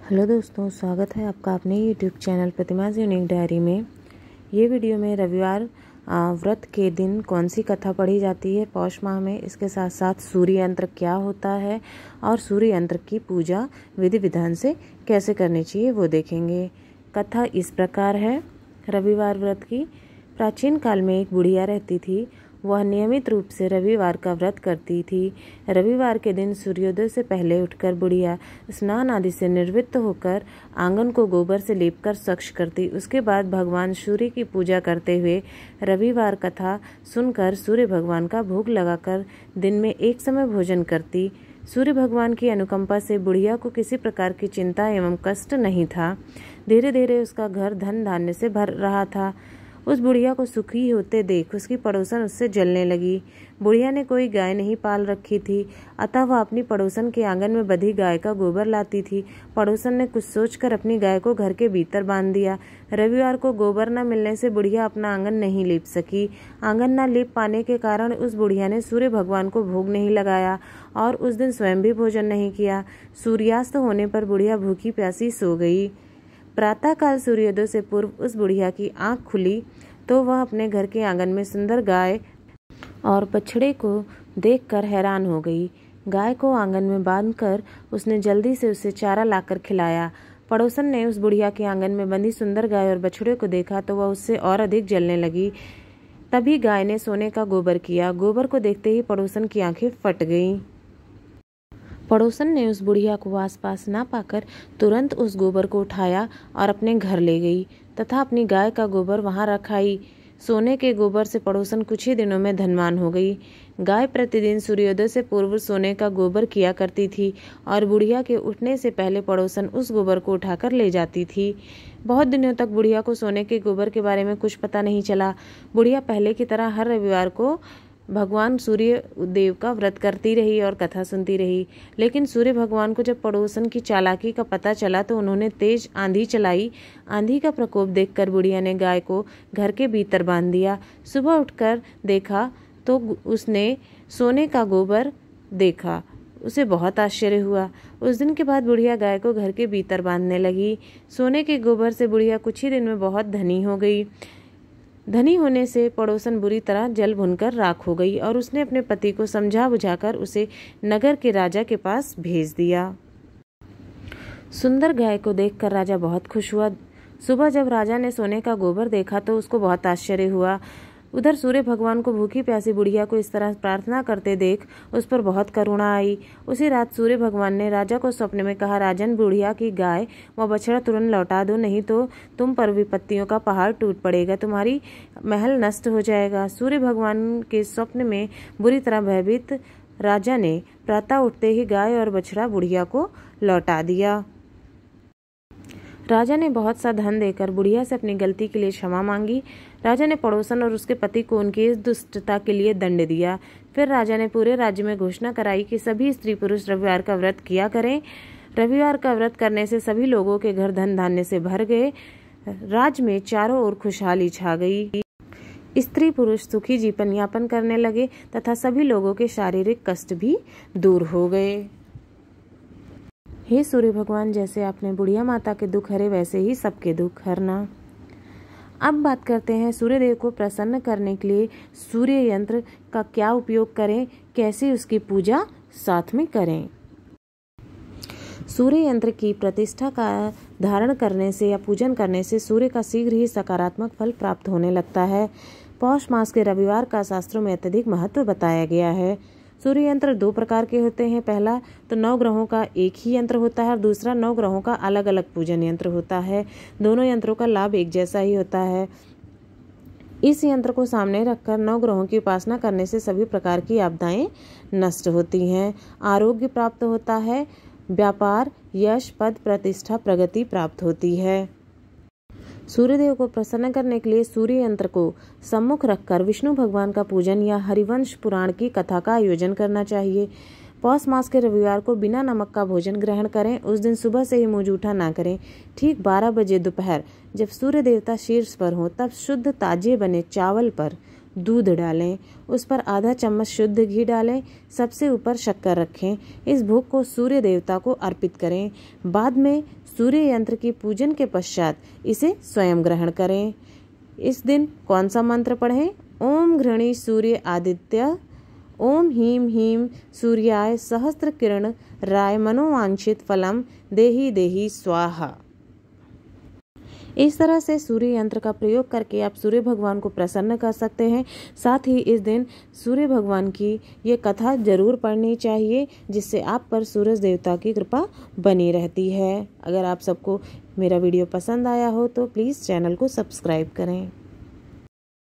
Hello दोस्तों, स्वागत है आपका अपने यूट्यूब चैनल प्रतिमाज़ यूनिक डायरी में। ये वीडियो में रविवार व्रत के दिन कौन सी कथा पढ़ी जाती है पौष माह में, इसके साथ साथ सूर्य यंत्र क्या होता है और सूर्य यंत्र की पूजा विधि विधान से कैसे करनी चाहिए वो देखेंगे। कथा इस प्रकार है। रविवार व्रत की। प्राचीन काल में एक बुढ़िया रहती थी। वह नियमित रूप से रविवार का व्रत करती थी। रविवार के दिन सूर्योदय से पहले उठकर बुढ़िया स्नान आदि से निवृत्त होकर आंगन को गोबर से लेपकर स्वच्छ करती। उसके बाद भगवान सूर्य की पूजा करते हुए रविवार कथा सुनकर सूर्य भगवान का भोग लगाकर दिन में एक समय भोजन करती। सूर्य भगवान की अनुकंपा से बुढ़िया को किसी प्रकार की चिंता एवं कष्ट नहीं था। धीरे धीरे उसका घर धन धान्य से भर रहा था। उस बुढ़िया को सुखी होते देख उसकी पड़ोसन उससे जलने लगी। बुढ़िया ने कोई गाय नहीं पाल रखी थी, अतः वह अपनी पड़ोसन के आंगन में बधी गाय का गोबर लाती थी। पड़ोसन ने कुछ सोचकर अपनी गाय को घर के भीतर बांध दिया। रविवार को गोबर न मिलने से बुढ़िया अपना आंगन नहीं लीप सकी। आंगन न लीप पाने के कारण उस बुढ़िया ने सूर्य भगवान को भोग नहीं लगाया और उस दिन स्वयं भी भोजन नहीं किया। सूर्यास्त होने पर बुढ़िया भूखी प्यासी सो गई। प्रातःकाल सूर्योदय से पूर्व उस बुढ़िया की आंख खुली तो वह अपने घर के आंगन में सुंदर गाय और बछड़े को देखकर हैरान हो गई। गाय को आंगन में बांधकर उसने जल्दी से उसे चारा लाकर खिलाया। पड़ोसन ने उस बुढ़िया के आंगन में बंधी सुंदर गाय और बछड़े को देखा तो वह उससे और अधिक जलने लगी। तभी गाय ने सोने का गोबर किया। गोबर को देखते ही पड़ोसन की आंखें फट गईं। पड़ोसन ने उस बुढ़िया को आसपास ना पाकर तुरंत उस गोबर को उठाया और अपने घर ले गई तथा अपनी गाय का गोबर वहां रखाई। सोने के गोबर से पड़ोसन कुछ ही दिनों में धनवान हो गई। गाय प्रतिदिन सूर्योदय से पूर्व सोने का गोबर किया करती थी और बुढ़िया के उठने से पहले पड़ोसन उस गोबर को उठाकर ले जाती थी। बहुत दिनों तक बुढ़िया को सोने के गोबर के बारे में कुछ पता नहीं चला। बुढ़िया पहले की तरह हर रविवार को भगवान सूर्य देव का व्रत करती रही और कथा सुनती रही। लेकिन सूर्य भगवान को जब पड़ोसन की चालाकी का पता चला तो उन्होंने तेज आंधी चलाई। आंधी का प्रकोप देखकर बुढ़िया ने गाय को घर के भीतर बांध दिया। सुबह उठकर देखा तो उसने सोने का गोबर देखा। उसे बहुत आश्चर्य हुआ। उस दिन के बाद बुढ़िया गाय को घर के भीतर बांधने लगी। सोने के गोबर से बुढ़िया कुछ ही दिन में बहुत धनी हो गई। धनी होने से पड़ोसन बुरी तरह जल भुनकर राख हो गई और उसने अपने पति को समझा बुझाकर उसे नगर के राजा के पास भेज दिया। सुंदर गाय को देखकर राजा बहुत खुश हुआ। सुबह जब राजा ने सोने का गोबर देखा तो उसको बहुत आश्चर्य हुआ। उधर सूर्य भगवान को भूखी प्यासी बुढ़िया को इस तरह प्रार्थना करते देख उस पर बहुत करुणा आई। उसी रात सूर्य भगवान ने राजा को स्वप्न में कहा, राजन, बुढ़िया की गाय व बछड़ा तुरंत लौटा दो, नहीं तो तुम पर विपत्तियों का पहाड़ टूट पड़ेगा, तुम्हारी महल नष्ट हो जाएगा। सूर्य भगवान के स्वप्न में बुरी तरह भयभीत राजा ने प्रातः उठते ही गाय और बछड़ा बुढ़िया को लौटा दिया। राजा ने बहुत सा धन देकर बुढ़िया से अपनी गलती के लिए क्षमा मांगी। राजा ने पड़ोसन और उसके पति को उनकी इस दुष्टता के लिए दंड दिया। फिर राजा ने पूरे राज्य में घोषणा कराई कि सभी स्त्री पुरुष रविवार का व्रत किया करें। रविवार का व्रत करने से सभी लोगों के घर धन धान्य से भर गए। राज्य में चारों ओर खुशहाली छा गई। स्त्री पुरुष सुखी जीवन यापन करने लगे तथा सभी लोगों के शारीरिक कष्ट भी दूर हो गए। हे सूर्य भगवान, जैसे आपने बुढ़िया माता के दुख हरे वैसे ही सबके दुख हरना। अब बात करते हैं सूर्य देव को प्रसन्न करने के लिए सूर्य यंत्र का क्या उपयोग करें, कैसे उसकी पूजा साथ में करें। सूर्य यंत्र की प्रतिष्ठा का धारण करने से या पूजन करने से सूर्य का शीघ्र ही सकारात्मक फल प्राप्त होने लगता है। पौष मास के रविवार का शास्त्रों में अत्यधिक महत्व बताया गया है। सूर्य यंत्र दो प्रकार के होते हैं। पहला तो 9 ग्रहों का एक ही यंत्र होता है और दूसरा 9 ग्रहों का अलग अलग पूजन यंत्र होता है। दोनों यंत्रों का लाभ एक जैसा ही होता है। इस यंत्र को सामने रखकर 9 ग्रहों की उपासना करने से सभी प्रकार की आपदाएं नष्ट होती हैं। आरोग्य प्राप्त होता है। व्यापार, यश, पद, प्रतिष्ठा, प्रगति प्राप्त होती है। सूर्यदेव को प्रसन्न करने के लिए सूर्य यंत्र को सम्मुख रखकर विष्णु भगवान का पूजन या हरिवंश पुराण की कथा का आयोजन करना चाहिए। पौष मास के रविवार को बिना नमक का भोजन ग्रहण करें। उस दिन सुबह से ही मुंह जूठा ना करें। ठीक 12 बजे दोपहर जब सूर्य देवता शीर्ष पर हो तब शुद्ध ताजे बने चावल पर दूध डालें, उस पर आधा चम्मच शुद्ध घी डालें, सबसे ऊपर शक्कर रखें। इस भोग को सूर्य देवता को अर्पित करें। बाद में सूर्य यंत्र की पूजन के पश्चात इसे स्वयं ग्रहण करें। इस दिन कौन सा मंत्र पढ़ें? ओम घृणी सूर्य आदित्य, ओम ह्रीं ह्रीं सूर्याय सहस्त्र किरण राय मनोवांछित फलम देहि देहि स्वाहा। इस तरह से सूर्य यंत्र का प्रयोग करके आप सूर्य भगवान को प्रसन्न कर सकते हैं। साथ ही इस दिन सूर्य भगवान की ये कथा जरूर पढ़नी चाहिए, जिससे आप पर सूरज देवता की कृपा बनी रहती है। अगर आप सबको मेरा वीडियो पसंद आया हो तो प्लीज़ चैनल को सब्सक्राइब करें।